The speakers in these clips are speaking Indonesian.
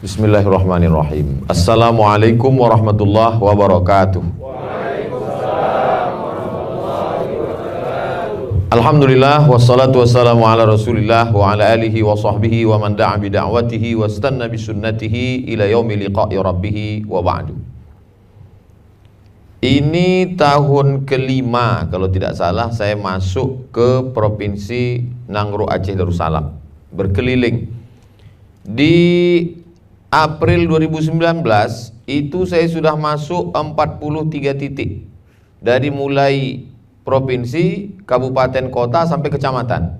Bismillahirrahmanirrahim. Assalamualaikum warahmatullahi wabarakatuh. Alhamdulillah wassalatu wassalamu ala Rasulillah wa ala alihi wa sahbihi wa man da'a bi da'watihi wa istanna bi sunnatihi ila yaumi liqa'i rabbih wa ba'du. Ini tahun kelima kalau tidak salah saya masuk ke Provinsi Nangro Aceh Darussalam, berkeliling. Di April 2019 itu saya sudah masuk 43 titik, dari mulai provinsi, kabupaten, kota sampai kecamatan.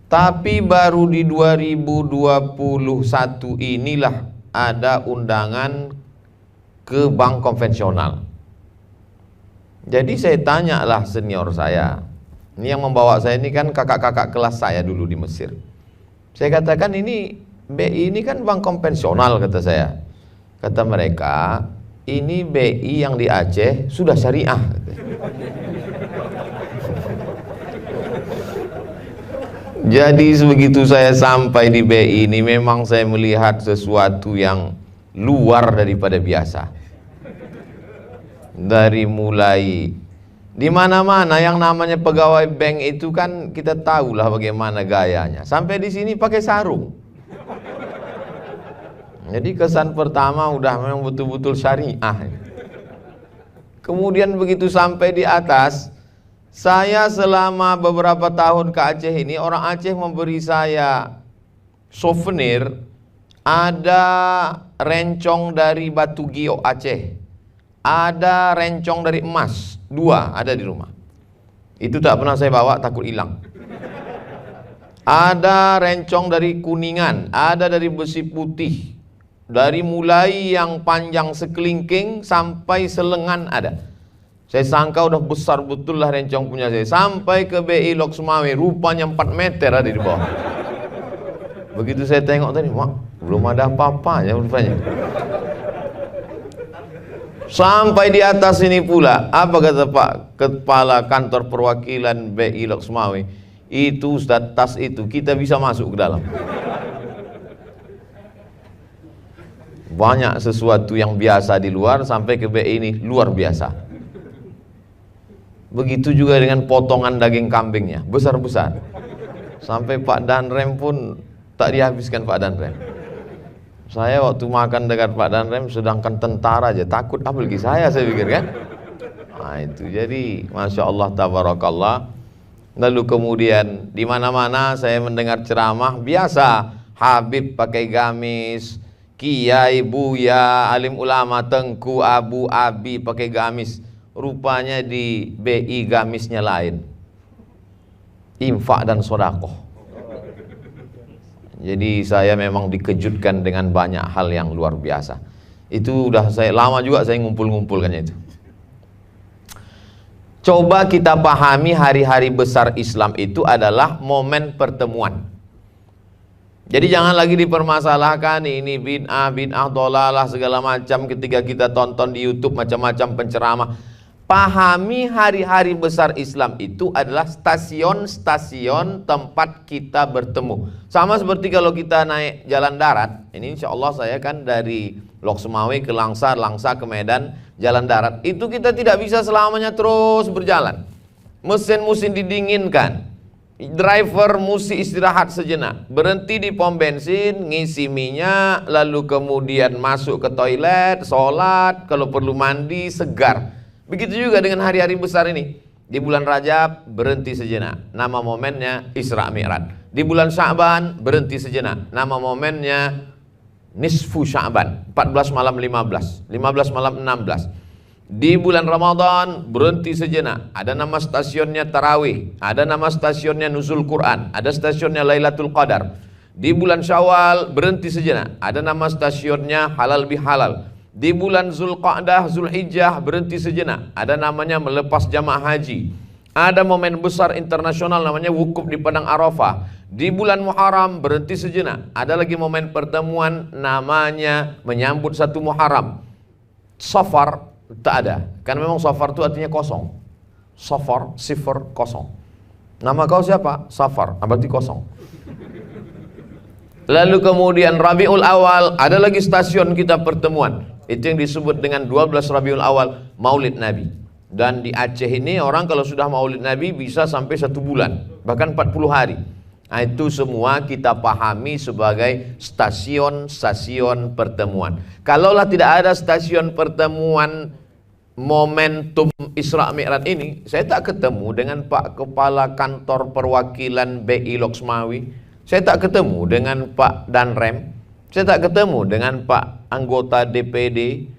Tapi baru di 2021 inilah ada undangan ke bank konvensional. Jadi saya tanyalah senior saya, ini yang membawa saya ini kan kakak-kakak kelas saya dulu di Mesir. Saya katakan, ini BI ini kan bank konvensional, kata saya. Kata mereka, ini BI yang di Aceh sudah syariah. Jadi begitu saya sampai di BI ini, memang saya melihat sesuatu yang luar daripada biasa. Dari mulai di mana-mana yang namanya pegawai bank itu kan kita tahulah bagaimana gayanya. Sampai di sini pakai sarung. Jadi kesan pertama udah memang betul-betul syariah. Kemudian begitu sampai di atas, saya selama beberapa tahun ke Aceh ini, orang Aceh memberi saya souvenir, ada rencong dari batu giok Aceh, ada rencong dari emas, 2 ada di rumah. Itu tak pernah saya bawa, takut hilang. Ada rencong dari Kuningan, ada dari besi putih. Dari mulai yang panjang sekelingking sampai selengan ada. Saya sangka udah besar betul lah rencong punya saya. Sampai ke BI Lok Sumawe, rupanya 4 meter ada di bawah. Begitu saya tengok tadi, mak, belum ada apa-apanya rupanya. Sampai di atas ini pula, apa kata Pak Kepala Kantor Perwakilan BI Lok Sumawe? Itu Ustaz, tas itu kita bisa masuk ke dalam. Banyak sesuatu yang biasa di luar, sampai ke BI ini luar biasa. Begitu juga dengan potongan daging kambingnya, besar-besar. Sampai Pak Danrem pun tak dihabiskan Pak Danrem. Saya waktu makan dekat Pak Danrem, sedangkan tentara aja takut, apalagi saya pikir kan. Nah itu, jadi Masya Allah tabarakallah. Lalu kemudian di mana-mana saya mendengar ceramah, biasa Habib pakai gamis, Kiai, Buya, alim ulama, Tengku, Abu, Abi pakai gamis. Rupanya di BI gamisnya lain, infak dan sodakoh. Jadi saya memang dikejutkan dengan banyak hal yang luar biasa. Itu udah saya lama juga saya ngumpul-ngumpulkannya itu. Coba kita pahami, hari-hari besar Islam itu adalah momen pertemuan. Jadi jangan lagi dipermasalahkan ini bid'ah, dolalah segala macam ketika kita tonton di YouTube macam-macam penceramah. Pahami hari-hari besar Islam itu adalah stasiun-stasiun tempat kita bertemu. Sama seperti kalau kita naik jalan darat. Ini insya Allah saya kan dari Lok Sumawe ke Langsa, Langsa ke Medan, jalan darat. Itu kita tidak bisa selamanya terus berjalan. Mesin didinginkan. Driver mesti istirahat sejenak, berhenti di pom bensin, ngisi minyak, lalu kemudian masuk ke toilet, sholat, kalau perlu mandi, segar. Begitu juga dengan hari-hari besar ini. Di bulan Rajab berhenti sejenak, nama momennya Isra Mi'raj. Di bulan Sya'ban berhenti sejenak, nama momennya Nisfu Sya'ban, 14 malam 15, 15 malam 16. Di bulan Ramadan berhenti sejenak, ada nama stasiunnya Tarawih, ada nama stasiunnya Nuzul Quran, ada stasiunnya Lailatul Qadar. Di bulan Syawal berhenti sejenak, ada nama stasiunnya Halal Bihalal. Di bulan Zulqa'dah, Zulhijjah berhenti sejenak, ada namanya melepas jamaah haji. Ada momen besar internasional namanya wukuf di Padang Arafah. Di bulan Muharram berhenti sejenak, ada lagi momen pertemuan namanya menyambut 1 Muharram. Safar tak ada, karena memang Safar itu artinya kosong. Safar, sifar, kosong. Nama kau siapa? Safar, berarti kosong. Lalu kemudian Rabiul Awal, ada lagi stasiun kita pertemuan. Itu yang disebut dengan 12 Rabiul Awal, Maulid Nabi. Dan di Aceh ini orang kalau sudah Maulid Nabi bisa sampai 1 bulan, bahkan 40 hari. Nah, itu semua kita pahami sebagai stasiun-stasiun pertemuan. Kalaulah tidak ada stasiun pertemuan momentum Isra Mi'raj ini, saya tak ketemu dengan Pak Kepala Kantor Perwakilan BI Loksmawi, saya tak ketemu dengan Pak Danrem, saya tak ketemu dengan Pak anggota DPD.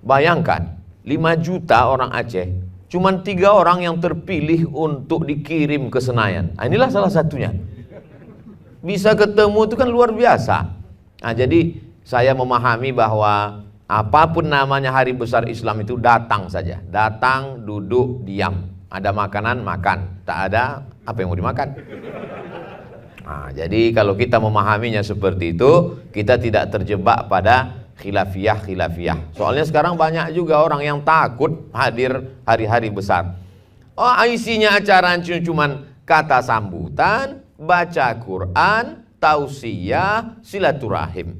Bayangkan 5 juta orang Aceh, cuman 3 orang yang terpilih untuk dikirim ke Senayan. Nah, inilah salah satunya. Bisa ketemu itu kan luar biasa. Nah, jadi saya memahami bahwa apapun namanya hari besar Islam itu datang saja. Datang, duduk, diam. Ada makanan, makan. Tak ada, apa yang mau dimakan? Nah, jadi kalau kita memahaminya seperti itu, kita tidak terjebak pada khilafiyah. Soalnya sekarang banyak juga orang yang takut hadir hari-hari besar. Oh, isinya acara cuman kata sambutan, baca Quran, tausiah, silaturahim.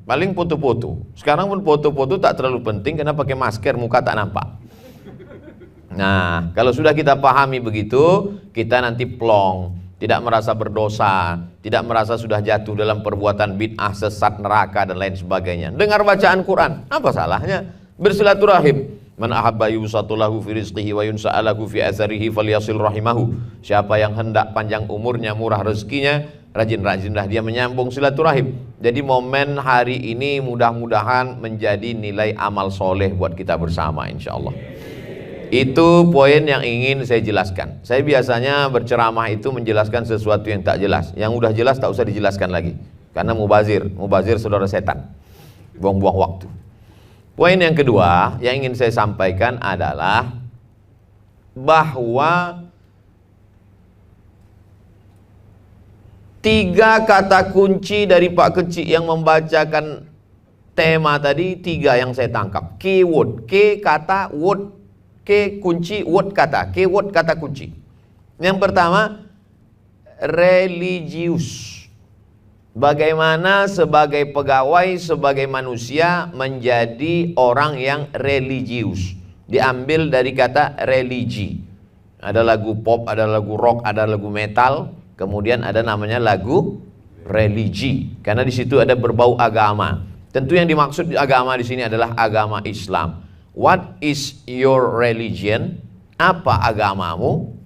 Paling foto-foto. Sekarang pun foto-foto tak terlalu penting karena pakai masker, muka tak nampak. Nah, kalau sudah kita pahami begitu, kita nanti plong, tidak merasa berdosa, tidak merasa sudah jatuh dalam perbuatan bid'ah, sesat, neraka dan lain sebagainya. Dengar bacaan Quran, apa salahnya? Bersilaturahim. Man ahabba yusatulahu fi rizqihi wa yunsa'alahu fi atharihi falyasil rahimahu. Siapa yang hendak panjang umurnya, murah rezekinya, rajin-rajinlah dia menyambung silaturahim. Jadi momen hari ini mudah-mudahan menjadi nilai amal soleh buat kita bersama, insyaallah. Itu poin yang ingin saya jelaskan. Saya biasanya berceramah itu menjelaskan sesuatu yang tak jelas. Yang udah jelas tak usah dijelaskan lagi, karena mubazir saudara setan, buang-buang waktu. Poin yang kedua yang ingin saya sampaikan adalah bahwa 3 kata kunci dari Pak Kecik yang membacakan tema tadi, 3 yang saya tangkap. Keyword, K kata, word, K kunci, word kata, keyword kata kunci. Yang pertama, religius. Bagaimana sebagai pegawai, sebagai manusia menjadi orang yang religius. Diambil dari kata religi. Ada lagu pop, ada lagu rock, ada lagu metal, kemudian ada namanya lagu religi. Karena di situ ada berbau agama. Tentu yang dimaksud agama di sini adalah agama Islam. What is your religion? Apa agamamu?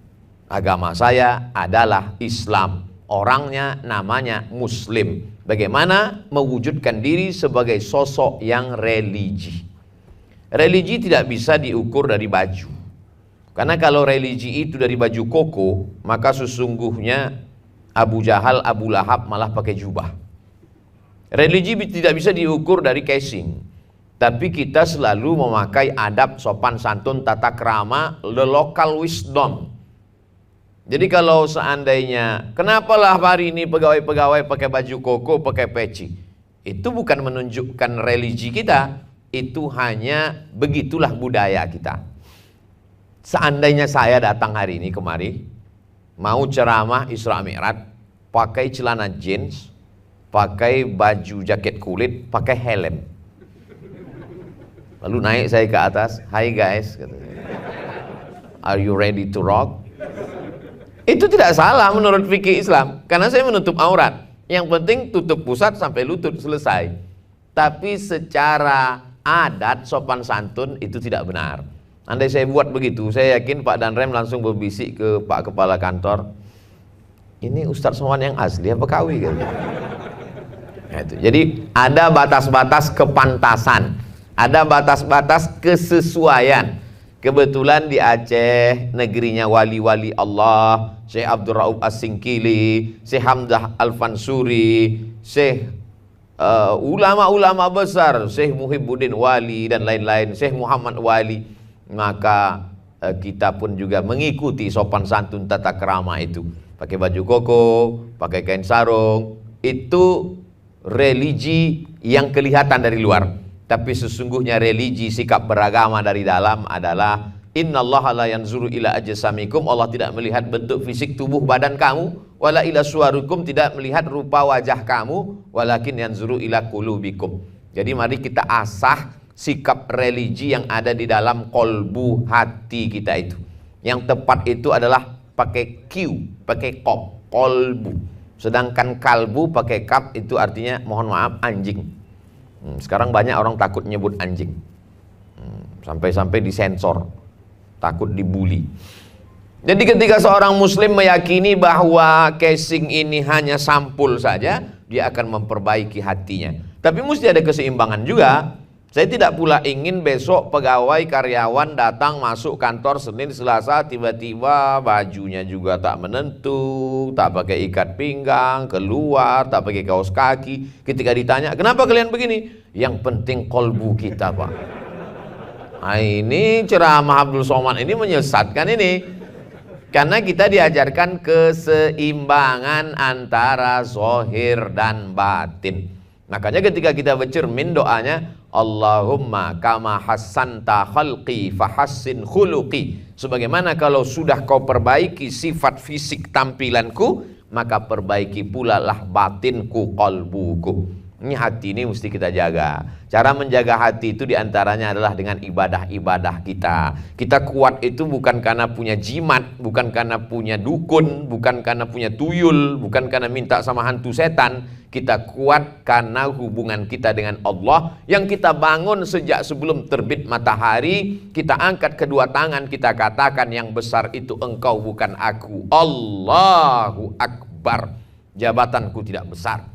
Agama saya adalah Islam. Orangnya namanya Muslim. Bagaimana mewujudkan diri sebagai sosok yang religi? Religi tidak bisa diukur dari baju. Karena kalau religi itu dari baju koko, maka sesungguhnya Abu Jahal, Abu Lahab malah pakai jubah. Religi tidak bisa diukur dari casing. Tapi kita selalu memakai adab, sopan santun, tata krama, the local wisdom. Jadi kalau seandainya, kenapalah hari ini pegawai-pegawai pakai baju koko, pakai peci? Itu bukan menunjukkan religi kita, itu hanya begitulah budaya kita. Seandainya saya datang hari ini kemari, mau ceramah Isra Mi'raj, pakai celana jeans, pakai baju jaket kulit, pakai helm. Lalu naik saya ke atas, "Hai guys," katanya. "Are you ready to rock?" Itu tidak salah menurut fikih Islam, karena saya menutup aurat. Yang penting tutup pusat sampai lutut, selesai. Tapi secara adat sopan santun itu tidak benar. Andai saya buat begitu, saya yakin Pak Danrem langsung berbisik ke Pak Kepala Kantor, "Ini Ustadz Somwan yang asli apa kawi?" Gitu. Nah, itu. Jadi ada batas-batas kepantasan, ada batas-batas kesesuaian. Kebetulan di Aceh, negerinya wali-wali Allah, Syekh Abdul Rauf As-Singkili, Syekh Hamzah Al-Fansuri, Syekh ulama-ulama besar, Syekh Muhibbuddin Wali dan lain-lain, Syekh Muhammad Wali. Maka kita pun juga mengikuti sopan santun tata krama itu. Pakai baju koko, pakai kain sarung, itu religi yang kelihatan dari luar. Tapi sesungguhnya religi sikap beragama dari dalam adalah Innallaha la yanzuru ila ajsamikum, Allah tidak melihat bentuk fisik tubuh badan kamu, wala ila suwarikum, tidak melihat rupa wajah kamu, walakin yanzuru ila qulubikum. Jadi mari kita asah sikap religi yang ada di dalam kolbu hati kita itu. Yang tepat itu adalah pakai Q, pakai kop, kolbu. Sedangkan kalbu pakai kap itu artinya, mohon maaf, anjing. Sekarang banyak orang takut nyebut anjing. Sampai-sampai disensor, takut dibully. Jadi ketika seorang muslim meyakini bahwa casing ini hanya sampul saja, dia akan memperbaiki hatinya. Tapi mesti ada keseimbangan juga. Saya tidak pula ingin besok pegawai karyawan datang masuk kantor Senin Selasa, tiba-tiba bajunya juga tak menentu, tak pakai ikat pinggang, keluar, tak pakai kaos kaki. Ketika ditanya, kenapa kalian begini? Yang penting kolbu kita, Pak. Nah, ini ceramah Abdul Somad ini menyesatkan ini. Karena kita diajarkan keseimbangan antara zahir dan batin. Makanya ketika kita bercermin doanya, Allahumma kama hassanta khalqi fahassin khuluqi. Sebagaimana kalau sudah kau perbaiki sifat fisik tampilanku, maka perbaiki pula lah batinku, qalbuku. Ini hati ini mesti kita jaga. Cara menjaga hati itu diantaranya adalah dengan ibadah-ibadah kita. Kita kuat itu bukan karena punya jimat, bukan karena punya dukun, bukan karena punya tuyul, bukan karena minta sama hantu setan. Kita kuat karena hubungan kita dengan Allah yang kita bangun sejak sebelum terbit matahari. Kita angkat kedua tangan, kita katakan, yang besar itu engkau, bukan aku. Allahu Akbar. Jabatanku tidak besar.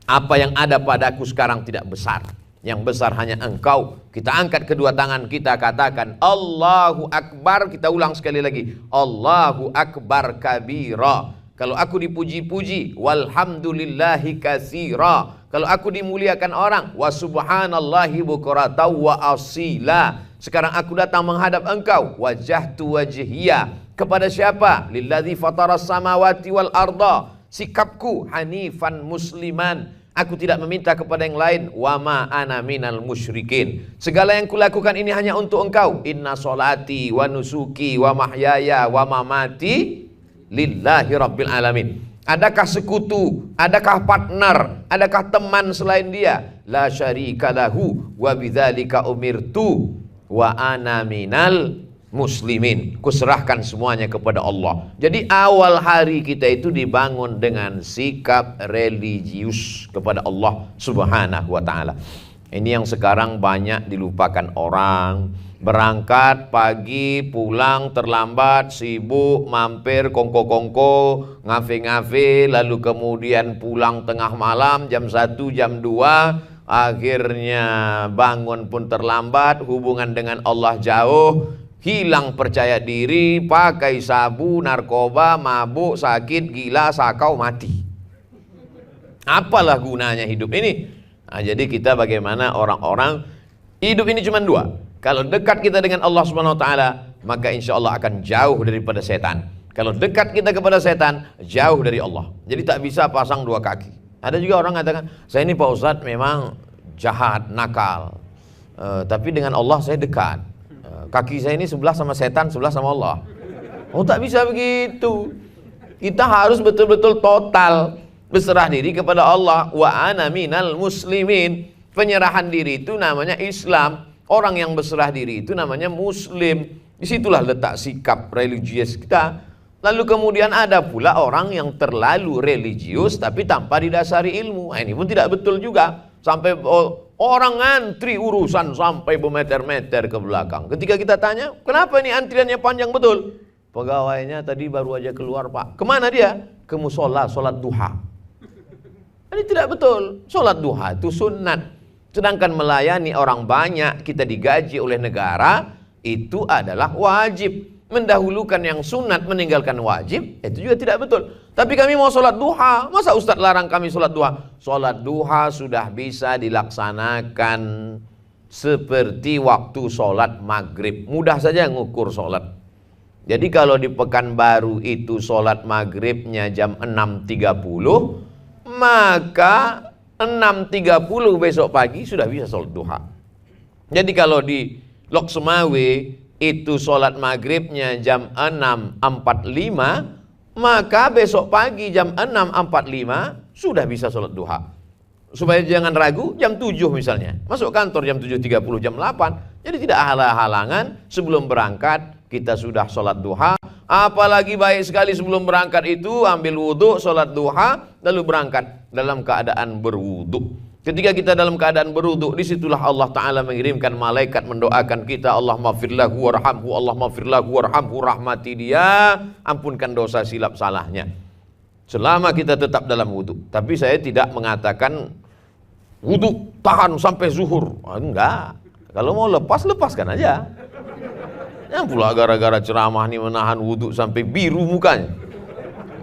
Apa yang ada padaku sekarang tidak besar. Yang besar hanya engkau. Kita angkat kedua tangan, kita katakan Allahu Akbar. Kita ulang sekali lagi, Allahu Akbar kabira. Kalau aku dipuji-puji, walhamdulillahi katsira. Kalau aku dimuliakan orang, wa subhanallahi bukrata wa asila. Sekarang aku datang menghadap engkau, wajahtu wajhiya. Kepada siapa? Lilladzi fataras samawati wal arda. Sikapku hanifan musliman. Aku tidak meminta kepada yang lain. Wa ma ana minal musyrikin. Segala yang kulakukan ini hanya untuk engkau. Inna solati wa nusuki wa mahyaya wa mamati lillahi rabbil alamin. Adakah sekutu? Adakah partner? Adakah teman selain dia? La syarika lahu wa bidzalika umirtu wa ana minal muslimin. Kuserahkan semuanya kepada Allah. Jadi awal hari kita itu dibangun dengan sikap religius kepada Allah Subhanahu wa ta'ala. Ini yang sekarang banyak dilupakan orang. Berangkat pagi, pulang terlambat, sibuk, mampir, kongko-kongko, ngafe-ngafe, lalu kemudian pulang tengah malam, jam 1, jam 2. Akhirnya bangun pun terlambat, hubungan dengan Allah jauh, hilang percaya diri, pakai sabu, narkoba, mabuk, sakit, gila, sakau, mati. Apalah gunanya hidup ini? Nah, jadi kita bagaimana orang-orang, hidup ini cuma dua. Kalau dekat kita dengan Allah Subhanahu wa ta'ala, maka insya Allah akan jauh daripada setan. Kalau dekat kita kepada setan, jauh dari Allah. Jadi tak bisa pasang dua kaki. Ada juga orang mengatakan, saya ini Pak Ustadz memang jahat, nakal, tapi dengan Allah saya dekat. Kaki saya ini sebelah sama setan, sebelah sama Allah. Oh, tak bisa begitu. Kita harus betul-betul total berserah diri kepada Allah. Wa ana minal muslimin. Penyerahan diri itu namanya Islam. Orang yang berserah diri itu namanya Muslim. Disitulah letak sikap religius kita. Lalu kemudian ada pula orang yang terlalu religius tapi tanpa didasari ilmu. Nah, ini pun tidak betul juga. Sampai orang ngantri urusan sampai bermeter-meter ke belakang. Ketika kita tanya, kenapa ini antriannya panjang betul? Pegawainya tadi baru aja keluar, Pak. Kemana dia? Ke musola, sholat duha. Ini tidak betul. Sholat duha itu sunat. Sedangkan melayani orang banyak, kita digaji oleh negara, itu adalah wajib. Mendahulukan yang sunat, meninggalkan wajib, itu juga tidak betul. Tapi kami mau sholat duha, masa Ustadz larang kami sholat duha? Sholat duha sudah bisa dilaksanakan seperti waktu sholat maghrib. Mudah saja ngukur sholat. Jadi kalau di Pekanbaru itu sholat maghribnya jam 6.30, maka 6.30 besok pagi sudah bisa sholat duha. Jadi kalau di Lok Semawe itu sholat maghribnya jam 6.45, maka besok pagi jam 6.45 sudah bisa sholat duha. Supaya jangan ragu, jam 7 misalnya, masuk kantor jam 7.30, jam 8. Jadi tidak ada halangan sebelum berangkat kita sudah sholat duha. Apalagi baik sekali sebelum berangkat itu ambil wudhu, sholat duha, lalu berangkat dalam keadaan berwudhu. Ketika kita dalam keadaan berwudhu, disitulah Allah Ta'ala mengirimkan malaikat mendoakan kita, Allah maghfirlahu warhamhu, Allah maghfirlahu warhamhu, rahmati dia, ampunkan dosa silap salahnya. Selama kita tetap dalam wudhu. Tapi saya tidak mengatakan wudhu tahan sampai zuhur. Enggak. Kalau mau lepas, lepaskan aja. Yang pula gara-gara ceramah ini menahan wudhu sampai biru mukanya.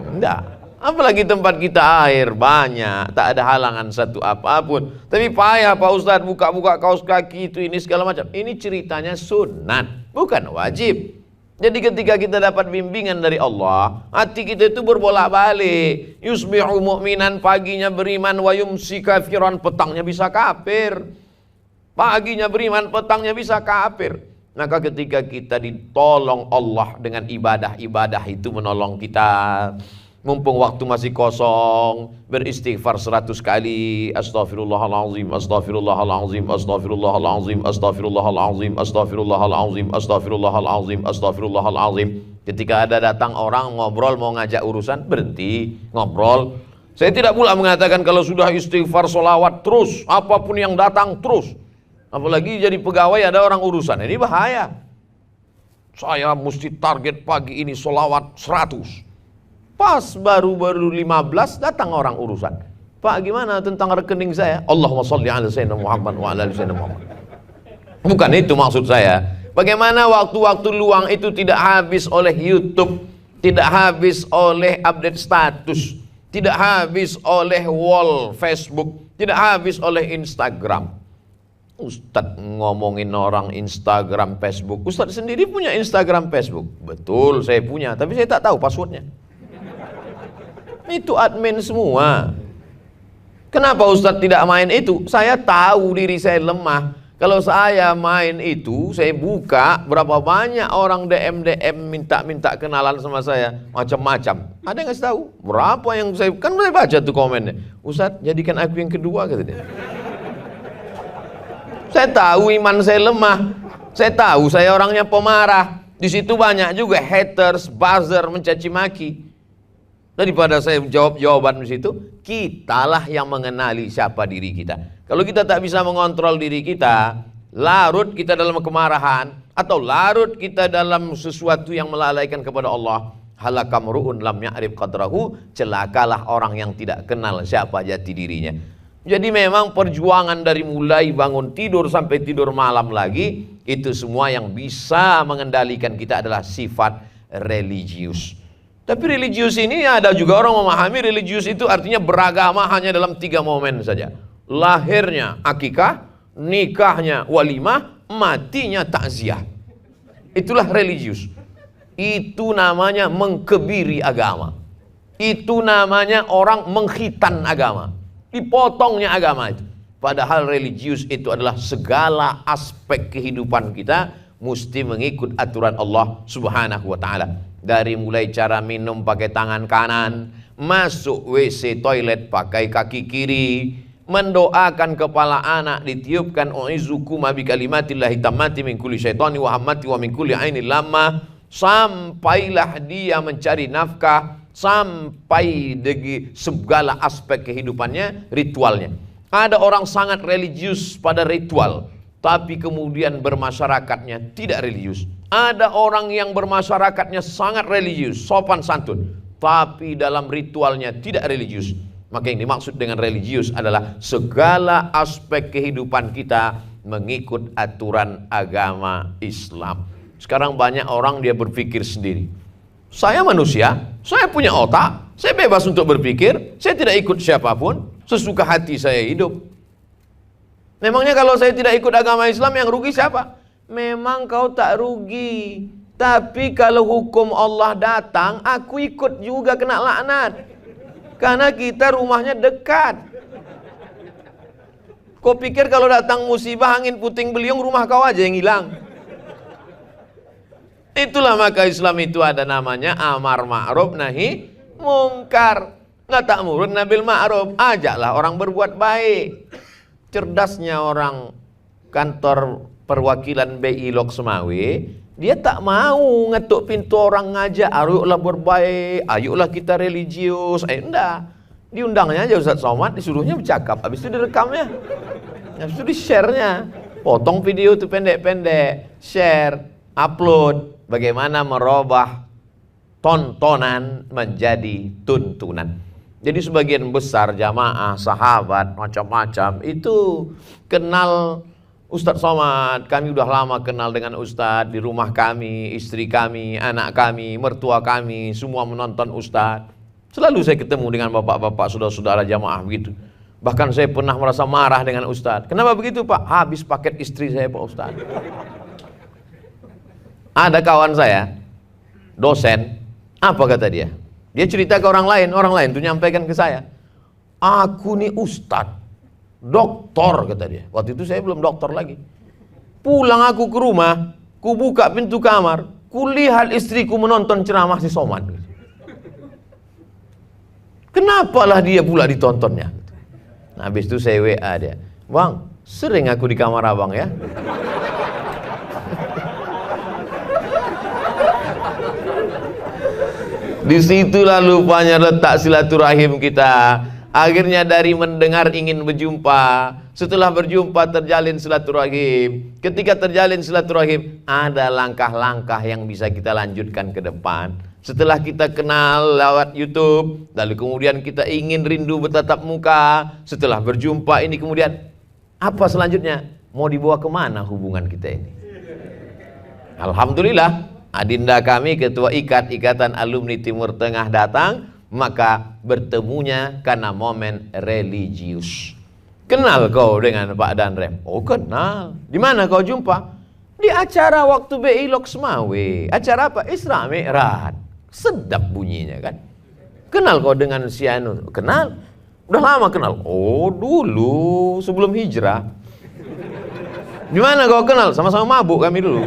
Enggak. Apalagi tempat kita air banyak, tak ada halangan satu apapun. Tapi payah Pak Ustadz buka-buka kaos kaki itu ini segala macam. Ini ceritanya sunat, bukan wajib. Jadi ketika kita dapat bimbingan dari Allah, hati kita itu berbolak-balik. Yusbihu mu'minan, paginya beriman, wa yumsi kafiran, petangnya bisa kafir. Paginya beriman, petangnya bisa kafir. Maka ketika kita ditolong Allah dengan ibadah-ibadah itu menolong kita. Mumpung waktu masih kosong, beristighfar 100 kali. Astaghfirullahalazim, astaghfirullahalazim, astaghfirullahalazim, astaghfirullahalazim, astaghfirullahalazim, astaghfirullahalazim, astaghfirullahalazim. Ketika ada datang orang ngobrol mau ngajak urusan, berhenti ngobrol. Saya tidak pula mengatakan kalau sudah istighfar solawat terus, apapun yang datang terus. Apalagi jadi pegawai ada orang urusan, ini bahaya. Saya mesti target pagi ini solawat 100. Pas baru 15 datang orang urusan. Pak, gimana tentang rekening saya? Allahumma sholli ala sayyidina Muhammad wa ala ali sayyidina Muhammad. Bukan itu maksud saya. Bagaimana waktu-waktu luang itu tidak habis oleh YouTube, tidak habis oleh update status, tidak habis oleh wall Facebook, tidak habis oleh Instagram. Ustadz ngomongin orang Instagram, Facebook. Ustadz sendiri punya Instagram, Facebook. Betul, saya punya, tapi saya tak tahu passwordnya. Itu admin semua. Kenapa Ustadz tidak main itu? Saya tahu diri saya lemah. Kalau saya main itu, saya buka berapa banyak orang DM minta kenalan sama saya, macam-macam. Ada yang ngasih tahu berapa yang saya baca tuh komennya. Ustadz, jadikan aku yang kedua, kata dia. Saya tahu iman saya lemah. Saya tahu saya orangnya pemarah. Di situ banyak juga haters, buzzer, mencaci maki. Daripada saya jawab jawaban di situ, kitalah yang mengenali siapa diri kita. Kalau kita tak bisa mengontrol diri kita, larut kita dalam kemarahan, atau larut kita dalam sesuatu yang melalaikan kepada Allah, halakamru'un lam ya'rif qadrahu, celakalah orang yang tidak kenal siapa jati dirinya. Jadi memang perjuangan dari mulai bangun tidur sampai tidur malam lagi, itu semua yang bisa mengendalikan kita adalah sifat religius. Tapi religius ini ada juga orang memahami religius itu artinya beragama hanya dalam 3 momen saja. Lahirnya akikah, nikahnya walimah, matinya takziah. Itulah religius. Itu namanya mengkebiri agama. Itu namanya orang mengkhitan agama. Dipotongnya agama itu. Padahal religius itu adalah segala aspek kehidupan kita mesti mengikut aturan Allah Subhanahu wa ta'ala. Dari mulai cara minum pakai tangan kanan, masuk WC toilet pakai kaki kiri, mendoakan kepala anak ditiupkan u'izukuma bi kalimatillahi tammati min kulli syaitani wa hammati wa min kulli ainil lamma, sampailah dia mencari nafkah, sampai dari segala aspek kehidupannya, ritualnya. Ada orang sangat religius pada ritual, tapi kemudian bermasyarakatnya tidak religius. Ada orang yang bermasyarakatnya sangat religius, sopan santun, tapi dalam ritualnya tidak religius. Maka yang dimaksud dengan religius adalah segala aspek kehidupan kita mengikut aturan agama Islam. Sekarang banyak orang dia berpikir sendiri. Saya manusia, saya punya otak, saya bebas untuk berpikir, saya tidak ikut siapapun, sesuka hati saya hidup. Memangnya kalau saya tidak ikut agama Islam yang rugi siapa? Memang kau tak rugi, tapi kalau hukum Allah datang, aku ikut juga kena laknat. Karena kita rumahnya dekat. Kau pikir kalau datang musibah angin puting beliung rumah kau aja yang hilang? Itulah maka Islam itu ada namanya amar ma'ruf nahi mungkar. La ta'murunna bil ma'ruf, ajaklah orang berbuat baik. Cerdasnya orang kantor perwakilan BI Lok Semawe, dia tak mau ngetuk pintu orang ngajak, ayolah berbaik, ayolah kita religius. Enggak. Diundangnya aja Ustaz Somad, disuruhnya bercakap, habis itu direkamnya. Habis itu di-share-nya. Potong video itu pendek-pendek, share, upload. Bagaimana merubah tontonan menjadi tuntunan. Jadi sebagian besar jamaah, sahabat, macam-macam itu kenal Ustadz Somad. Kami udah lama kenal dengan Ustadz. Di rumah kami, istri kami, anak kami, mertua kami, semua menonton Ustadz. Selalu saya ketemu dengan bapak-bapak, saudara-saudara jamaah begitu. Bahkan saya pernah merasa marah dengan Ustadz. Kenapa begitu Pak? Habis paket istri saya Pak Ustadz. Ada kawan saya, dosen, apa kata dia? Dia cerita ke orang lain tuh nyampaikan ke saya. Aku nih Ustadz, doktor kata dia. Waktu itu saya belum doktor lagi. Pulang aku ke rumah, ku buka pintu kamar, ku lihat istriku menonton ceramah si Somad. Kenapalah dia pula ditontonnya? Nah, habis itu saya WA dia, Bang, sering aku di kamar abang ya. Disitulah lupanya letak silaturahim kita. Akhirnya dari mendengar ingin berjumpa, setelah berjumpa terjalin silaturahim. Ketika terjalin silaturahim, ada langkah-langkah yang bisa kita lanjutkan ke depan. Setelah kita kenal lewat YouTube, lalu kemudian kita ingin rindu bertatap muka. Setelah berjumpa ini kemudian, apa selanjutnya? Mau dibawa kemana hubungan kita ini? Alhamdulillah, adinda kami ketua Ikatan Alumni Timur Tengah datang, maka bertemunya karena momen religius. Kenal kau dengan Pak Danrem? Oh kenal. Di mana kau jumpa? Di acara waktu BI Lok Semawe. Acara apa? Isra Mi'raj. Sedap bunyinya kan. Kenal kau dengan si Anu? Kenal. Udah lama kenal. Oh dulu sebelum hijrah. Di mana kau kenal? Sama-sama mabuk kami dulu.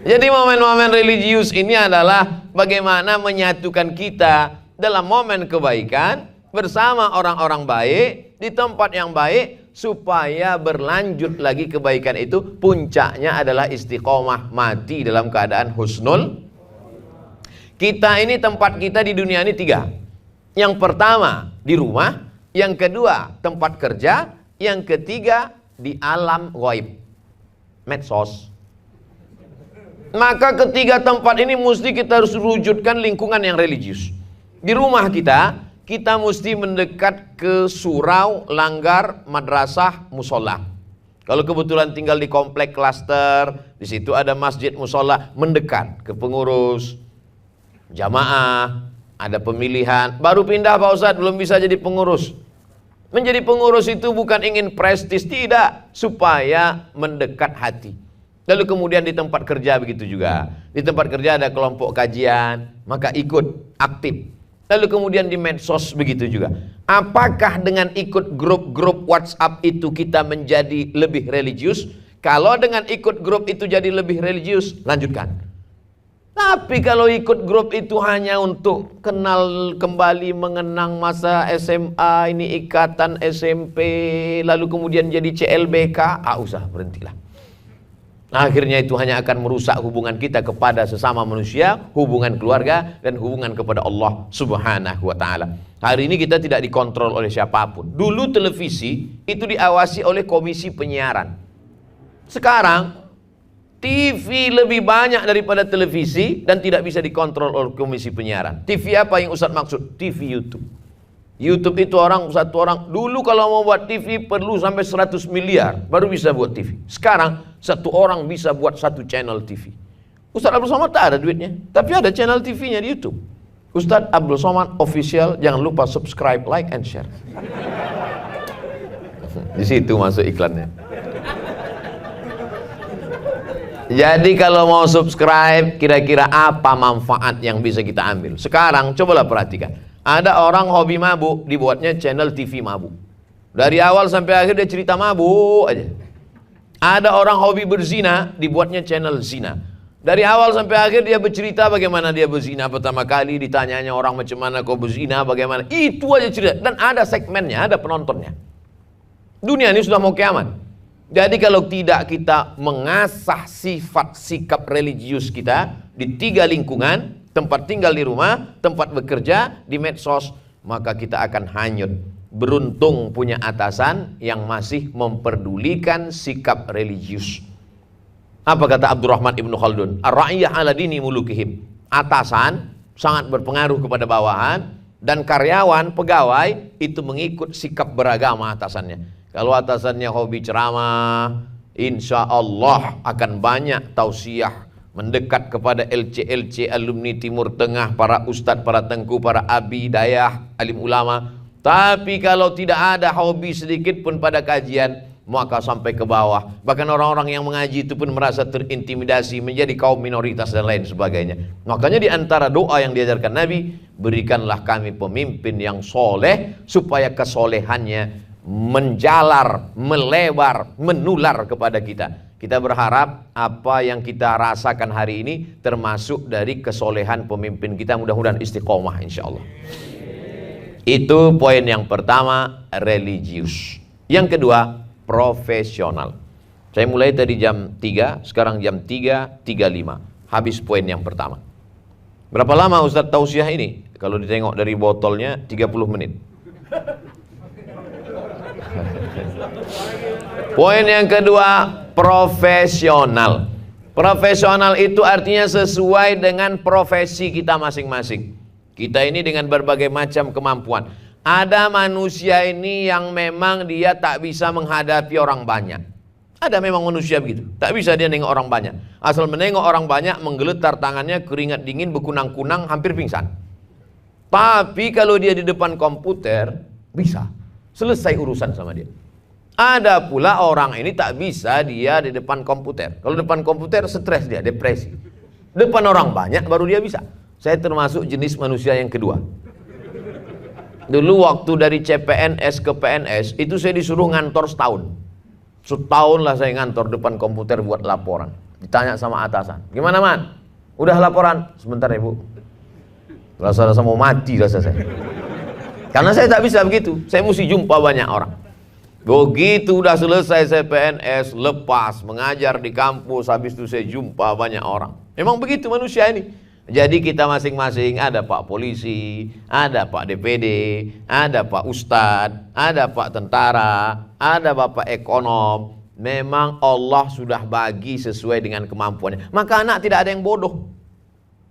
Jadi momen-momen religius ini adalah bagaimana menyatukan kita dalam momen kebaikan bersama orang-orang baik di tempat yang baik supaya berlanjut lagi kebaikan itu. Puncaknya adalah istiqomah, mati dalam keadaan husnul. Kita ini tempat kita di dunia ini 3. Yang pertama di rumah, yang kedua tempat kerja, yang ketiga di alam ghaib, medsos. Maka ketiga tempat ini mesti kita harus wujudkan lingkungan yang religius. Di rumah kita, kita mesti mendekat ke surau, langgar, madrasah, musola. Kalau kebetulan tinggal di komplek klaster, di situ ada masjid, musola, mendekat ke pengurus, jamaah, ada pemilihan. Baru pindah Pak Ustadz, belum bisa jadi pengurus. Menjadi pengurus itu bukan ingin prestis, tidak, supaya mendekat hati. Lalu kemudian di tempat kerja begitu juga. Di tempat kerja ada kelompok kajian, maka ikut aktif. Lalu kemudian di medsos begitu juga. Apakah dengan ikut grup-grup WhatsApp itu kita menjadi lebih religius? Kalau dengan ikut grup itu jadi lebih religius, lanjutkan. Tapi kalau ikut grup itu hanya untuk kenal kembali, mengenang masa SMA, ini ikatan SMP, lalu kemudian jadi CLBK, usah, berhentilah. Akhirnya itu hanya akan merusak hubungan kita kepada sesama manusia, hubungan keluarga, dan hubungan kepada Allah Subhanahu wa ta'ala. Hari ini kita tidak dikontrol oleh siapapun. Dulu televisi itu diawasi oleh komisi penyiaran. Sekarang TV lebih banyak daripada televisi dan tidak bisa dikontrol oleh komisi penyiaran. TV apa yang Ustaz maksud? TV YouTube. YouTube itu satu orang dulu kalau mau buat TV perlu sampai 100 miliar baru bisa buat TV. Sekarang satu orang bisa buat satu channel TV. Ustaz Abdul Somad tak ada duitnya, tapi ada channel TV-nya di YouTube. Ustaz Abdul Somad Official, jangan lupa subscribe, like, and share. Di situ masuk iklannya. Jadi kalau mau subscribe, kira-kira apa manfaat yang bisa kita ambil? Sekarang cobalah perhatikan. Ada orang hobi mabuk, dibuatnya channel TV mabuk. Dari awal sampai akhir dia cerita mabuk aja. Ada orang hobi berzina, dibuatnya channel zina. Dari awal sampai akhir dia bercerita bagaimana dia berzina pertama kali, ditanyanya orang macam mana kau berzina, bagaimana. Itu aja cerita. Dan ada segmennya, ada penontonnya. Dunia ini sudah mau kiamat. Jadi kalau tidak kita mengasah sifat sikap religius kita di 3 lingkungan, tempat tinggal di rumah, tempat bekerja, di medsos, maka kita akan hanyut. Beruntung punya atasan yang masih memperdulikan sikap religius. Apa kata Abdurrahman Ibnu Khaldun? Ar-ra'iyah ala dini mulukihim. Atasan sangat berpengaruh kepada bawahan, dan karyawan, pegawai itu mengikut sikap beragama atasannya. Kalau atasannya hobi ceramah, insya Allah akan banyak tausiah, mendekat kepada LC alumni Timur Tengah, para ustadz, para tengku, para abi, dayah, alim ulama. Tapi kalau tidak ada hobi sedikit pun pada kajian, maka sampai ke bawah. Bahkan orang-orang yang mengaji itu pun merasa terintimidasi, menjadi kaum minoritas dan lain sebagainya. Makanya di antara doa yang diajarkan Nabi, berikanlah kami pemimpin yang soleh, supaya kesolehannya menjalar, melebar, menular kepada kita. Kita berharap apa yang kita rasakan hari ini termasuk dari kesolehan pemimpin kita, mudah-mudahan istiqomah insya Allah. Itu poin yang pertama, religius. Yang kedua, profesional. Saya mulai tadi jam 3, sekarang jam 3.35. Habis poin yang pertama. Berapa lama Ustadz tausiah ini? Kalau ditengok dari botolnya 30 menit. Poin yang kedua, profesional. Profesional itu artinya sesuai dengan profesi kita masing-masing. Kita ini dengan berbagai macam kemampuan. Ada manusia ini yang memang dia tak bisa menghadapi orang banyak. Ada memang manusia begitu, tak bisa dia nengok orang banyak. Asal menengok orang banyak, menggeletar tangannya, keringat dingin, berkunang-kunang, hampir pingsan. Tapi kalau dia di depan komputer, bisa. Selesai urusan sama dia. Ada pula orang ini tak bisa dia di depan komputer. Kalau depan komputer stres dia, depresi. Depan orang banyak baru dia bisa. Saya termasuk jenis manusia yang kedua. Dulu waktu dari CPNS ke PNS, itu saya disuruh ngantor setahun. Setahun lah saya ngantor depan komputer buat laporan. Ditanya sama atasan, gimana man? Udah laporan? Sebentar ya bu. Rasa-rasa mau mati rasa saya. Karena saya tak bisa begitu. Saya mesti jumpa banyak orang. Begitu udah selesai saya PNS, lepas mengajar di kampus, habis itu saya jumpa banyak orang. Memang begitu manusia ini. Jadi kita masing-masing, ada Pak Polisi, ada Pak DPD, ada Pak Ustadz, ada Pak Tentara, ada Bapak Ekonom. Memang Allah sudah bagi sesuai dengan kemampuannya. Maka anak tidak ada yang bodoh.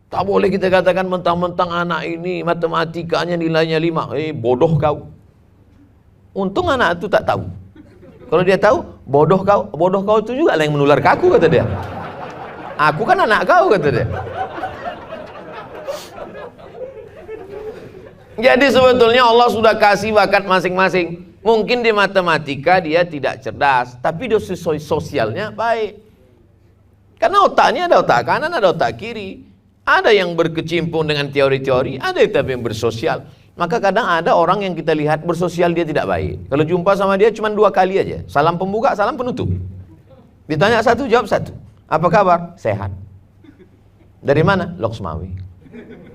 Tak boleh kita katakan mentang-mentang anak ini matematikanya nilainya 5. Bodoh kau. Untung anak itu tak tahu. Kalau dia tahu, bodoh kau itu juga lah yang menular ke aku, kata dia. Aku kan anak kau, kata dia. Jadi sebetulnya Allah sudah kasih bakat masing-masing. Mungkin di matematika dia tidak cerdas, tapi dosis sosialnya baik. Karena otaknya ada otak kanan, ada otak kiri. Ada yang berkecimpung dengan teori-teori, ada yang bersosial. Maka kadang ada orang yang kita lihat bersosial dia tidak baik. Kalau jumpa sama dia cuma 2 kali aja. Salam pembuka, salam penutup. Ditanya satu, jawab satu. Apa kabar? Sehat. Dari mana? Loksmawi.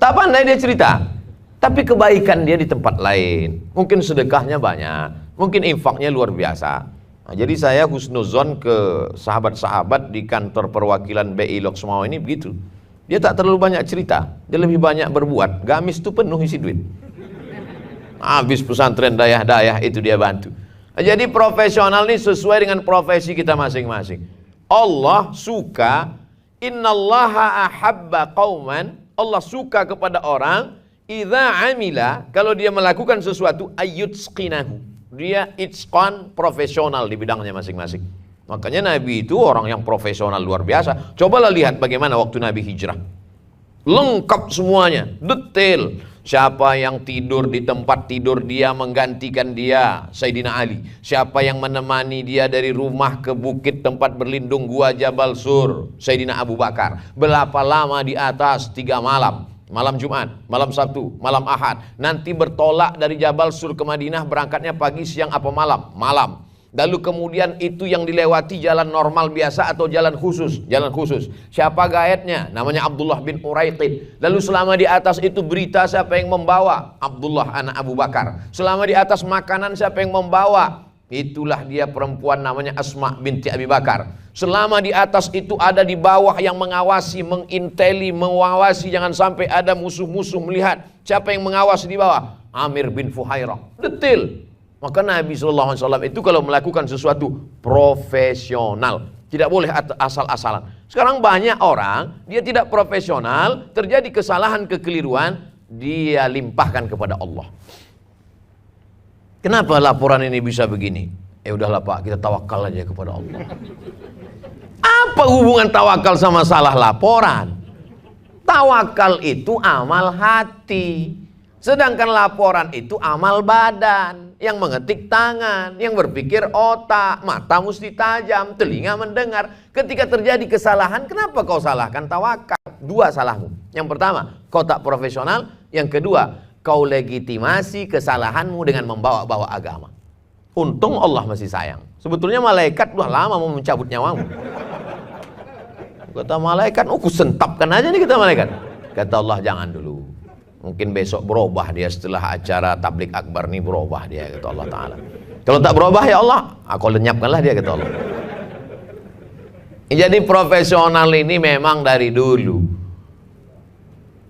Tak pandai dia cerita. Tapi kebaikan dia di tempat lain. Mungkin sedekahnya banyak. Mungkin infaknya luar biasa. Nah, jadi saya husnuzon ke sahabat-sahabat di kantor perwakilan BI Loksmawi ini begitu. Dia tak terlalu banyak cerita. Dia lebih banyak berbuat. Gamis itu penuh isi duit. Habis pesantren dayah-dayah itu dia bantu. Nah, jadi profesional ini sesuai dengan profesi kita masing-masing. Allah suka, innallaha ahabba qauman, Allah suka kepada orang idza amila, kalau dia melakukan sesuatu ayyutsqinahu, dia itqan, profesional di bidangnya masing-masing. Makanya Nabi itu orang yang profesional luar biasa. Cobalah lihat bagaimana waktu Nabi hijrah. Lengkap semuanya, detail. Siapa yang tidur di tempat tidur dia menggantikan dia, Sayyidina Ali. Siapa yang menemani dia dari rumah ke bukit tempat berlindung gua Jabal Sur, Sayyidina Abu Bakar. Berapa lama di atas? 3 malam. Malam Jumat, malam Sabtu, malam Ahad. Nanti bertolak dari Jabal Sur ke Madinah, berangkatnya pagi, siang, apa malam? Malam. Lalu kemudian itu yang dilewati jalan normal biasa atau jalan khusus? Jalan khusus. Siapa gaetnya? Namanya Abdullah bin Uraiqid. Lalu selama di atas itu berita siapa yang membawa? Abdullah anak Abu Bakar. Selama di atas makanan siapa yang membawa? Itulah dia perempuan namanya Asma binti Abi Bakar. Selama di atas itu ada di bawah yang mengawasi, menginteli, mengawasi jangan sampai ada musuh-musuh melihat. Siapa yang mengawasi di bawah? Amir bin Fuhairah. Detail. Maka Nabi SAW itu kalau melakukan sesuatu profesional, tidak boleh asal-asalan. Sekarang banyak orang, dia tidak profesional, terjadi kesalahan, kekeliruan, dia limpahkan kepada Allah. Kenapa laporan ini bisa begini? Udahlah Pak, kita tawakal aja kepada Allah. Apa hubungan tawakal sama salah laporan? Tawakal itu amal hati, sedangkan laporan itu amal badan. Yang mengetik tangan, yang berpikir otak, mata mesti tajam, telinga mendengar. Ketika terjadi kesalahan, kenapa kau salahkan tawakal? Dua salahmu. Yang pertama, kau tak profesional. Yang kedua, kau legitimasi kesalahanmu dengan membawa-bawa agama. Untung Allah masih sayang. Sebetulnya malaikat udah lama mau mencabut nyawamu. Kata malaikat, ku sentapkan aja nih kata malaikat. Kata Allah, jangan dulu. Mungkin besok berubah dia setelah acara tablik akbar nih, berubah dia kata Allah Ta'ala. Kalau tak berubah ya Allah, aku lenyapkanlah dia kata Allah. Jadi profesional ini memang dari dulu.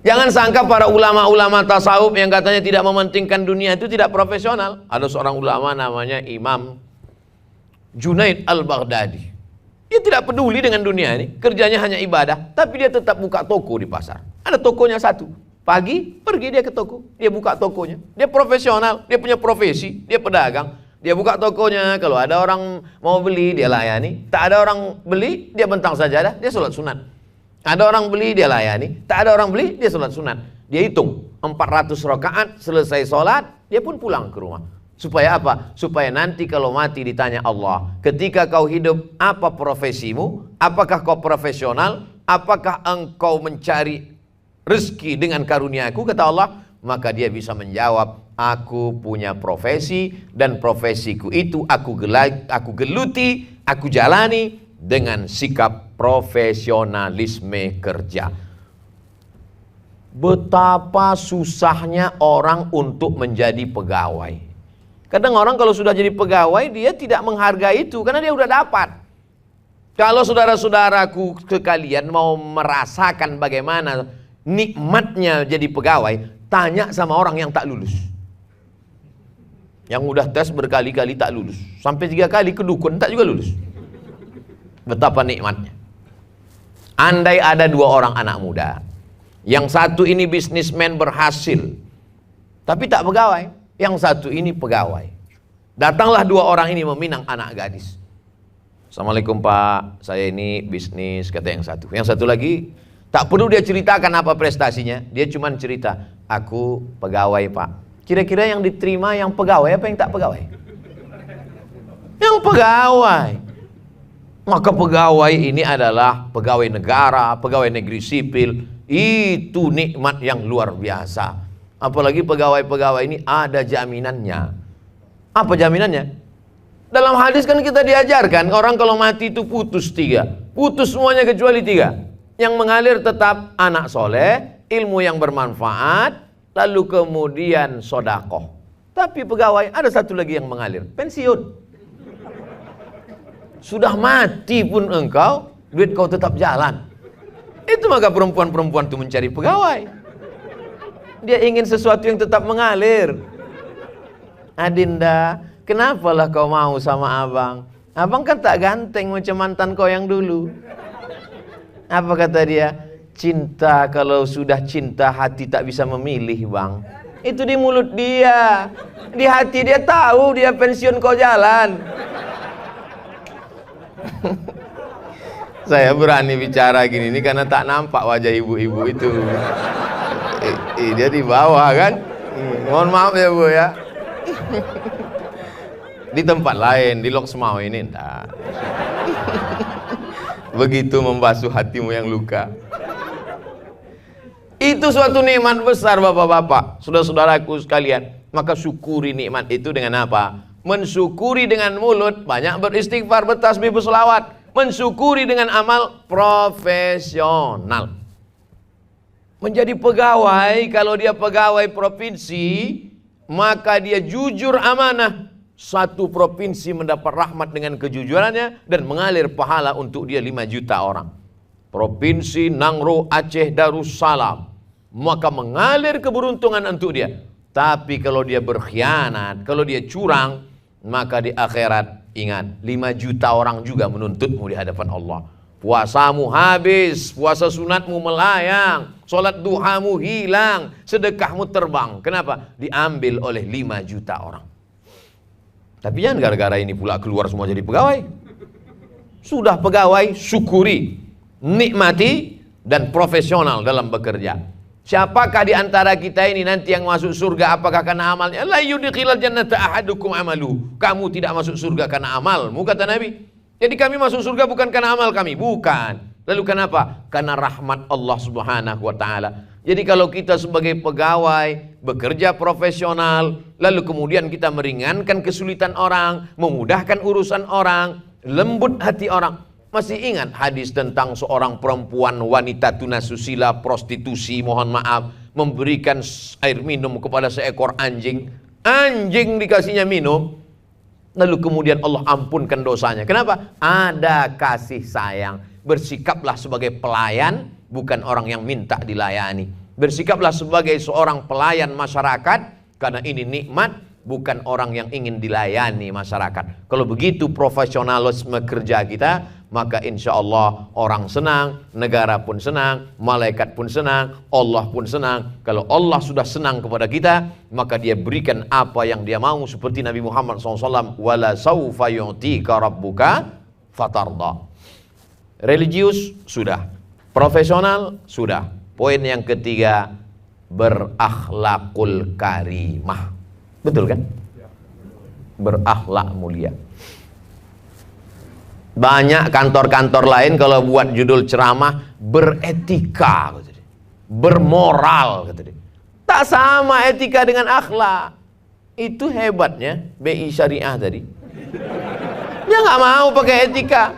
Jangan sangka para ulama-ulama tasawuf yang katanya tidak mementingkan dunia itu tidak profesional. Ada seorang ulama namanya Imam Junaid al-Baghdadi. Dia tidak peduli dengan dunia ini, kerjanya hanya ibadah, tapi dia tetap buka toko di pasar. Ada tokonya satu. Pagi, pergi dia ke toko, dia buka tokonya. Dia profesional, dia punya profesi, dia pedagang. Dia buka tokonya, kalau ada orang mau beli, dia layani. Tak ada orang beli, dia bentang sajadah, dia sholat sunat. Ada orang beli, dia layani. Tak ada orang beli, dia sholat sunat. Dia hitung, 400 rakaat, selesai sholat, dia pun pulang ke rumah. Supaya apa? Supaya nanti kalau mati ditanya Allah, ketika kau hidup, apa profesimu? Apakah kau profesional? Apakah engkau mencari rezeki dengan karunia-Ku, kata Allah, maka dia bisa menjawab, aku punya profesi dan profesiku itu aku geluti, aku jalani dengan sikap profesionalisme kerja. Betapa susahnya orang untuk menjadi pegawai. Kadang orang kalau sudah jadi pegawai dia tidak menghargai itu karena dia udah dapat. Kalau saudara-saudaraku sekalian mau merasakan bagaimana nikmatnya jadi pegawai, tanya sama orang yang tak lulus. Yang udah tes berkali-kali tak lulus, sampai 3 kali ke dukun tak juga lulus. Betapa nikmatnya. Andai ada 2 orang anak muda, yang satu ini bisnismen berhasil, tapi tak pegawai. Yang satu ini pegawai. Datanglah 2 orang ini meminang anak gadis. Assalamualaikum Pak, saya ini bisnis, kata yang satu. Yang satu lagi, tak perlu dia ceritakan apa prestasinya, dia cuma cerita, aku pegawai Pak. Kira-kira yang diterima yang pegawai apa yang tak pegawai? Yang pegawai. Maka pegawai ini adalah pegawai negara, pegawai negeri sipil. Itu nikmat yang luar biasa. Apalagi pegawai-pegawai ini ada jaminannya. Apa jaminannya? Dalam hadis kan kita diajarkan, orang kalau mati itu putus 3. Putus semuanya kecuali 3. Yang mengalir tetap anak soleh, ilmu yang bermanfaat, lalu kemudian sodakoh. Tapi pegawai ada satu lagi yang mengalir, pensiun. Sudah mati pun engkau, duit kau tetap jalan. Itu maka perempuan-perempuan itu mencari pegawai. Dia ingin sesuatu yang tetap mengalir. Adinda, kenapalah kau mau sama abang? Abang kan tak ganteng macam mantan kau yang dulu. Apa kata dia? Cinta, kalau sudah cinta hati tak bisa memilih bang. Itu di mulut dia. Di hati dia tahu dia pensiun kau jalan. Saya berani bicara gini ini karena tak nampak wajah ibu-ibu itu. Dia di bawah kan. Mohon maaf ya Bu ya. Di tempat lain, di Loksmau ini enggak. Begitu membasuh hatimu yang luka. Itu suatu nikmat besar bapak-bapak, saudara-saudaraku sekalian. Maka syukuri nikmat itu dengan apa? mensyukuri dengan mulut, banyak beristighfar, bertasbih, berselawat. Mensyukuri dengan amal profesional. Menjadi pegawai, kalau dia pegawai provinsi, maka dia jujur amanah. Satu provinsi mendapat rahmat dengan kejujurannya dan mengalir pahala untuk dia 5 juta orang. Provinsi Nangro, Aceh, Darussalam, maka mengalir keberuntungan untuk dia. Tapi kalau dia berkhianat, kalau dia curang, maka di akhirat ingat 5 juta orang juga menuntutmu di hadapan Allah. Puasamu habis, puasa sunatmu melayang, sholat duhamu hilang, sedekahmu terbang. Kenapa? Diambil oleh 5 juta orang. Tapi jangan gara-gara ini pula keluar semua jadi pegawai. Sudah pegawai, syukuri, nikmati, dan profesional dalam bekerja. Siapakah di antara kita ini nanti yang masuk surga? Apakah karena amalnya? La yudkhilal jannata ahadukum amalu. Kamu tidak masuk surga karena amalmu, kata Nabi. Jadi kami masuk surga bukan karena amal kami, bukan. Lalu kenapa? Karena rahmat Allah Subhanahu wa taala. Jadi kalau kita sebagai pegawai bekerja profesional, lalu kemudian kita meringankan kesulitan orang, memudahkan urusan orang, lembut hati orang. Masih ingat hadis tentang seorang perempuan wanita tunasusila, prostitusi, mohon maaf, memberikan air minum kepada seekor anjing. Anjing dikasihnya minum, lalu kemudian Allah ampunkan dosanya. Kenapa? Ada kasih sayang. Bersikaplah sebagai pelayan, bukan orang yang minta dilayani. Bersikaplah sebagai seorang pelayan masyarakat, karena ini nikmat, bukan orang yang ingin dilayani masyarakat. Kalau begitu profesionalisme kerja kita, maka insya Allah orang senang, negara pun senang, malaikat pun senang, Allah pun senang. Kalau Allah sudah senang kepada kita, maka dia berikan apa yang dia mau, seperti Nabi Muhammad SAW, wala saufa yu'tika rabbuka fatarda. Religius sudah, profesional sudah. Poin yang ketiga, berakhlakul karimah. Betul kan? Berakhlak mulia. Banyak kantor-kantor lain kalau buat judul ceramah beretika, bermoral, tak sama etika dengan akhlak. Itu hebatnya BI Syariah tadi. Dia nggak mau pakai etika,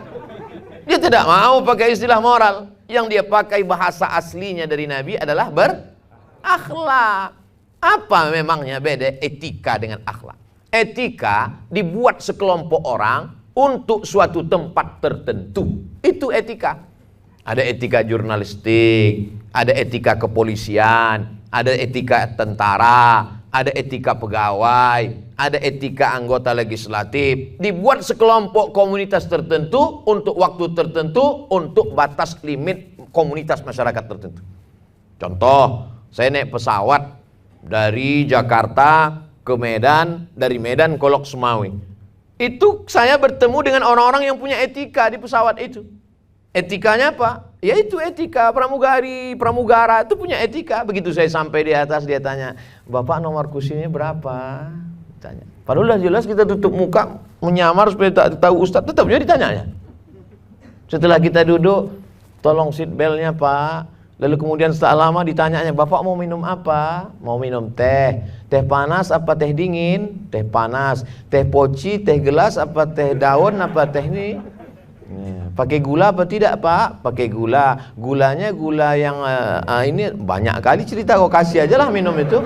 dia tidak mau pakai istilah moral. Yang dia pakai bahasa aslinya dari Nabi adalah berakhlak. Apa memangnya beda etika dengan akhlak? Etika dibuat sekelompok orang untuk suatu tempat tertentu. Itu etika. Ada etika jurnalistik, ada etika kepolisian, ada etika tentara, ada etika pegawai, ada etika anggota legislatif. Dibuat sekelompok komunitas tertentu untuk waktu tertentu, untuk batas limit komunitas masyarakat tertentu. Contoh, saya naik pesawat dari Jakarta ke Medan, dari Medan ke Lok Sumawi. Itu saya bertemu dengan orang-orang yang punya etika di pesawat itu. Etikanya apa? Yaitu etika pramugari, pramugara itu punya etika. Begitu saya sampai di atas, dia tanya, "Bapak nomor kursinya berapa?" Tanya. Padahal jelas kita tutup muka, menyamar supaya tak tahu Ustadz, tetap juga ditanyanya. Setelah kita duduk, "Tolong seat beltnya Pak." Lalu kemudian setelah lama ditanyanya, "Bapak mau minum apa?" "Mau minum teh. Teh panas apa teh dingin?" "Teh panas." "Teh poci, teh gelas apa teh daun apa teh ini?" "Pakai gula apa tidak Pak?" "Pakai gula." "Gulanya gula yang ini banyak kali cerita, kok kasih aja lah minum itu."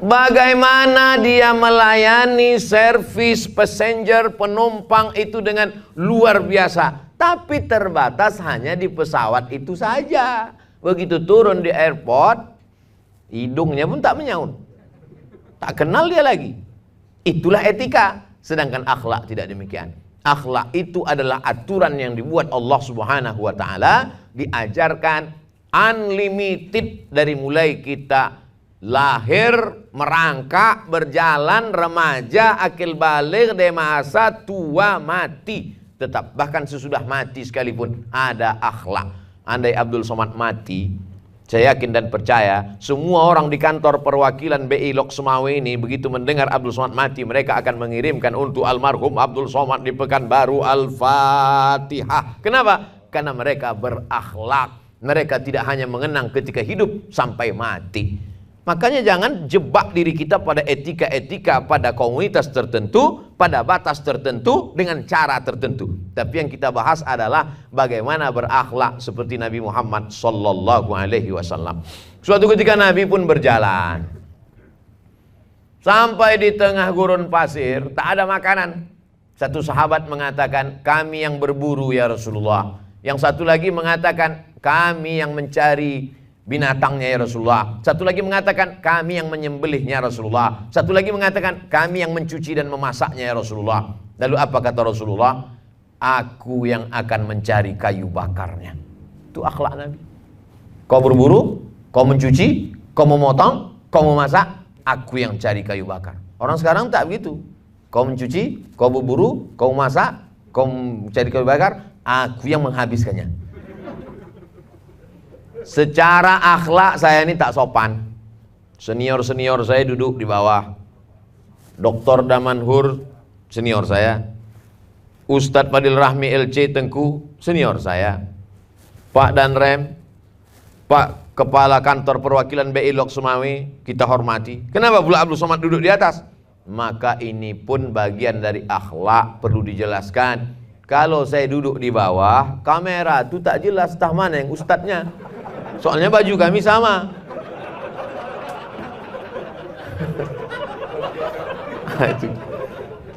Bagaimana dia melayani servis passenger, penumpang itu dengan luar biasa. Tapi terbatas hanya di pesawat itu saja. Begitu turun di airport, hidungnya pun tak menyaut. Tak kenal dia lagi. Itulah etika. Sedangkan akhlak tidak demikian. Akhlak itu adalah aturan yang dibuat Allah Subhanahu wa taala, diajarkan unlimited dari mulai kita lahir, merangkak, berjalan, remaja, akil baligh, dewasa, tua, mati. Tetap bahkan sesudah mati sekalipun ada akhlak. Andai Abdul Somad mati, saya yakin dan percaya semua orang di kantor perwakilan BI Lok Sumawi ini begitu mendengar Abdul Somad mati, mereka akan mengirimkan untuk almarhum Abdul Somad di Pekanbaru Al-Fatihah. Kenapa? Karena mereka berakhlak. Mereka tidak hanya mengenang ketika hidup sampai mati. Makanya jangan jebak diri kita pada etika-etika, pada komunitas tertentu, pada batas tertentu, dengan cara tertentu. Tapi yang kita bahas adalah bagaimana berakhlak seperti Nabi Muhammad sallallahu alaihi wasallam. Suatu ketika Nabi pun berjalan, sampai di tengah gurun pasir, tak ada makanan. Satu sahabat mengatakan, kami yang berburu ya Rasulullah. Yang satu lagi mengatakan, kami yang mencari binatangnya ya Rasulullah. Satu lagi mengatakan, kami yang menyembelihnya Rasulullah. Satu lagi mengatakan, kami yang mencuci dan memasaknya ya Rasulullah. Lalu apa kata Rasulullah? Aku yang akan mencari kayu bakarnya. Itu akhlak Nabi. Kau berburu, kau mencuci, kau memotong, kau memasak, aku yang cari kayu bakar. Orang sekarang tak begitu. Kau mencuci, kau berburu, kau masak, kau mencari kayu bakar, aku yang menghabiskannya. Secara akhlak saya ini tak sopan. Senior-senior saya duduk di bawah. Dr. Damanhur senior saya. Ustadz Fadil Rahmi LC Tengku senior saya. Pak Danrem, Pak Kepala Kantor Perwakilan BI Lok Sumawi, kita hormati. Kenapa pula Abdul Somad duduk di atas? Maka ini pun bagian dari akhlak, perlu dijelaskan. Kalau saya duduk di bawah, kamera itu tak jelas entah mana yang ustadznya. Soalnya baju kami sama.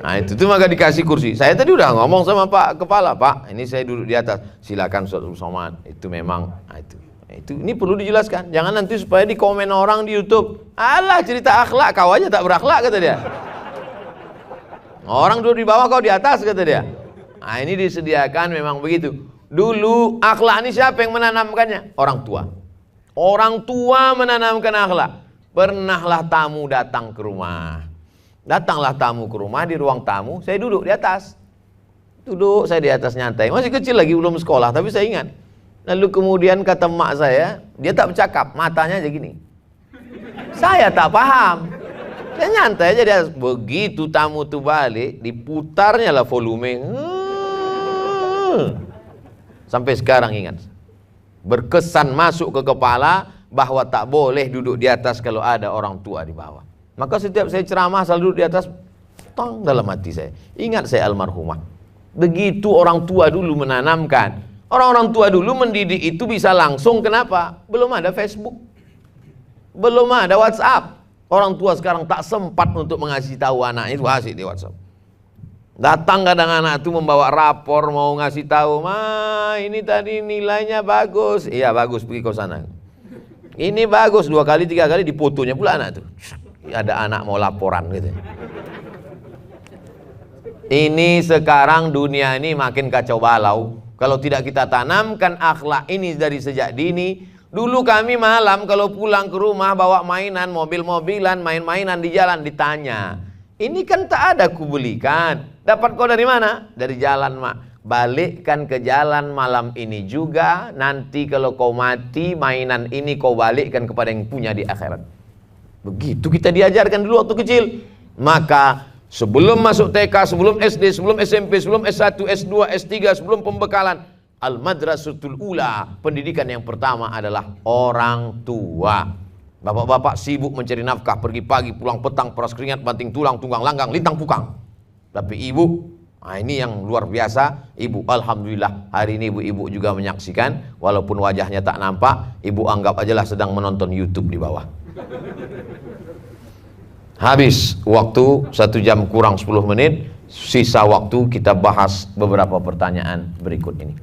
Nah itu tuh maka dikasih kursi. Saya tadi udah ngomong sama Pak Kepala, Pak, ini saya duduk di atas. Silakan Ustaz Abdul Somad. Itu memang, ini perlu dijelaskan. Jangan nanti supaya di komen orang di YouTube, alah cerita akhlak, kau aja tak berakhlak, kata dia. Orang duduk di bawah, kau di atas, kata dia. Nah ini disediakan memang begitu. Dulu akhlak ini siapa yang menanamkannya? Orang tua. Orang tua menanamkan akhlak. Pernahlah tamu datang ke rumah. Datanglah tamu ke rumah, di ruang tamu, saya duduk di atas. Duduk saya di atas nyantai. Masih kecil lagi, belum sekolah, tapi saya ingat. Lalu kemudian kata emak saya, dia tak bercakap, matanya aja gini. Saya tak paham. Saya nyantai aja dia. Begitu tamu tuh balik, diputarnya lah volume. Sampai sekarang ingat. Berkesan masuk ke kepala bahwa tak boleh duduk di atas kalau ada orang tua di bawah. Maka setiap saya ceramah asal duduk di atas, tong dalam hati saya. Ingat saya almarhumah. Begitu orang tua dulu menanamkan. Orang-orang tua dulu mendidik itu bisa langsung, kenapa? Belum ada Facebook. Belum ada WhatsApp. Orang tua sekarang tak sempat untuk mengasih tahu anaknya, itu asik di WhatsApp. Datang kadang anak itu membawa rapor, mau ngasih tahu, ma ini tadi nilainya bagus. Iya bagus, pergi ke sana. Ini bagus, 2 kali 3 kali difotonya pula anak itu. Ada anak mau laporan gitu. Ini sekarang dunia ini makin kacau balau. Kalau tidak kita tanamkan akhlak ini dari sejak dini. Dulu kami malam kalau pulang ke rumah bawa mainan, mobil-mobilan, main-mainan di jalan, ditanya, ini kan tak ada kubelikan. Dapat kau dari mana? Dari jalan, mak. Balikkan ke jalan malam ini juga. Nanti kalau kau mati, mainan ini kau balikkan kepada yang punya di akhirat. Begitu kita diajarkan dulu waktu kecil. Maka sebelum masuk TK, sebelum SD, sebelum SMP, sebelum S1, S2, S3, sebelum pembekalan, Al-Madrasatul Ula, pendidikan yang pertama adalah orang tua. Bapak-bapak sibuk mencari nafkah, pergi pagi, pulang petang, peras keringat, banting tulang, tunggang langgang, lintang pukang. Tapi ibu, nah ini yang luar biasa, ibu, alhamdulillah hari ini ibu-ibu juga menyaksikan, walaupun wajahnya tak nampak, ibu anggap ajalah sedang menonton YouTube di bawah. Habis waktu 1 jam kurang 10 menit, sisa waktu kita bahas beberapa pertanyaan berikut ini.